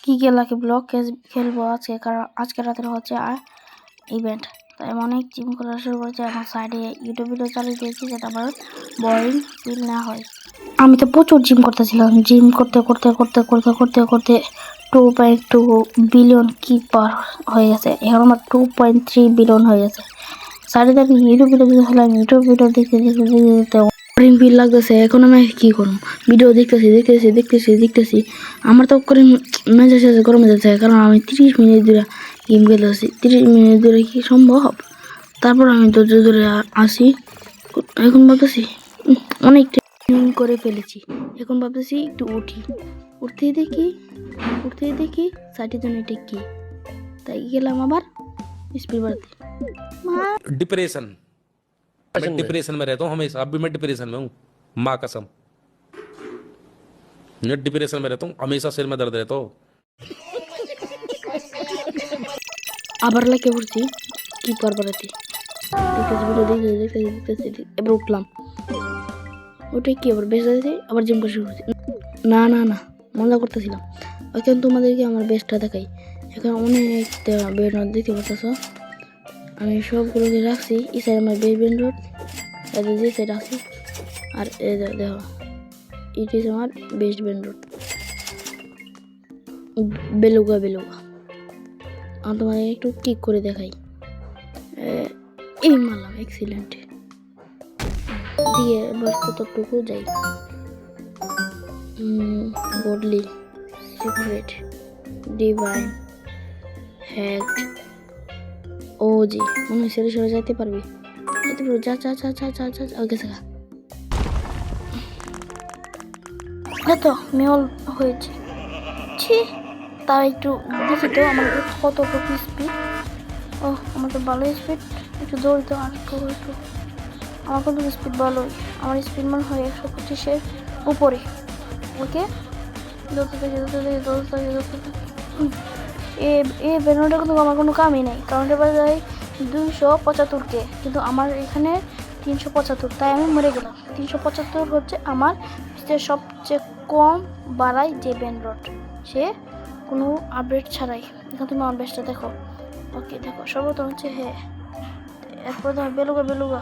কি lucky block খেলবো আজকে, কারণ আজকে রাতের হচ্ছে ইভেন্ট। তাই আমি অনেক জিম করা শুরু করেছি, আমার সাইডে ইউটিউব ভিডিও চালিয়ে দিয়েছি যাতে আমার বোরিং ফিল না হয়। আমি তো প্রচুর জিম করতেছিলাম, জিম করতে করতে করতে করতে করতে করতে 2.2 বিলিয়ন কি পার হয়ে গেছে। এখন আমার 2.3 বিলিয়ন হয়ে গেছে। সাইডে আমি ইউটিউব ভিডিও দেখলাম, ইউটিউব ভিডিও দেখতে দেখতে দেখতে দেখতে বোরিং ফিল লাগতেছে। এখন আমি কি করব, ভিডিও দেখতেছি আমার তো করে মেজাজ আছে গরমে যাচ্ছে, কারণ আমি 30 মিনিট ধরে গেম খেলতেছি। 30 মিনিট ধরে কি সম্ভব? তারপর আমি ধৈর্য ধরে আসি। এখন ভাবতেছি অনেকটা করে ফেলেছি। এখন ভাবতেছি একটু উঠতেই দেখি সাইটের জন্য এটা কি, তাই গেলাম আবার স্পিড বাড়াতে। डिप्रेशन मैं डिप्रेशन में रहता हूँ हमेशा। अब भी मैं डिप्रेशन में हूँ, माँ कसम। मैं डिप्रेशन में रहता हूँ हमेशा, सिर में दर्द रहता हो। আবার লাগে পড়ছি কি করবার দেখতেছি এবার উঠলাম। ওটাই কি আবার বেশ আছে, আবার জিম করা শুরু করছি। না মজা করতেছিলাম। এখন তোমাদেরকে আমার বেস্টটা দেখাই। এখন অনেকটা বেড নোট দেখতে পাচ্ছ, আমি সবগুলোকে রাখছি। এই সাইড আমার বেড নোট, এদের যে সাইড রাখছি। আর এই দেখো এটি আমার বেস্ট বেড নোট বেলুগা। আমি তোমাদের একটু কিক করে দেখাই। এই মারলাম, এক্সিলেন্ট দিয়ে বাস কতটুকু যাই। Godly, secret, divine, hack, OG. মনে হয় সরে যেতে পারবি। যা ওকে শেখা তো মেল হয়েছে। তাই একটু দেখি তো আমার কতটুকু স্পিড। ও আমার তো ভালোই স্পিড, একটু দৌড়িতে আর একটু আমার কিন্তু স্পিড ভালোই। আমার স্পিড মনে হয় 125-এর উপরে। ওকে দৌড়তে থাকি। এই বেলুনটা কিন্তু আমার কোনো কামই নেই, কারণ এটা বাজায় 275 কিন্তু আমার এখানে 375, তাই আমি মরে গেলাম। 375 হচ্ছে আমার সবচেয়ে কম বাড়ায় যে ব্যান্ডরড, সে কোনো আপডেট ছাড়াই। এখন তুমি আমার বেস্টটা দেখো। ওকে দেখো, সর্বপ্রথম হচ্ছে এরপর তোমার বেলুগা,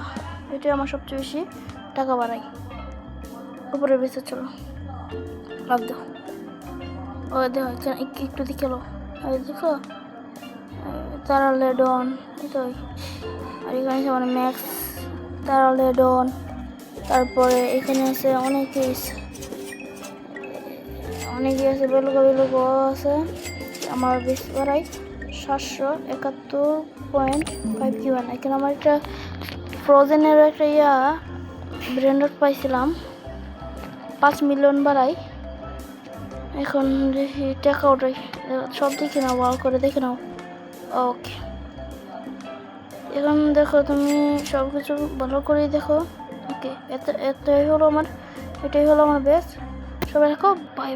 এটাই আমার সবচেয়ে বেশি টাকা বাড়াই। উপরে বেঁচে চলো, লাভ দেখো। ও দেখো একটু দিকে দেখো তারা লেডন, এটাই। আর এখানে আছে মানে ম্যাক্স তারা লেডন। তারপরে এখানে আছে অনেকে আছে, বেলুগা আছে। আমার বেশি বাড়াই 771.51। এখানে আমার একটা ফ্রোজেনের একটা ব্র্যান্ডেড পাইছিলাম, 5 মিলিয়ন বাড়াই। এখন দেখি টাকা ওটাই সব দেখে নাও, ওয়াল করে দেখে নাও। ওকে এখন দেখো তুমি সব কিছু ভালো করেই দেখো। ওকে এটাই হলো আমার বেস্ট। সবাই দেখো, বাই।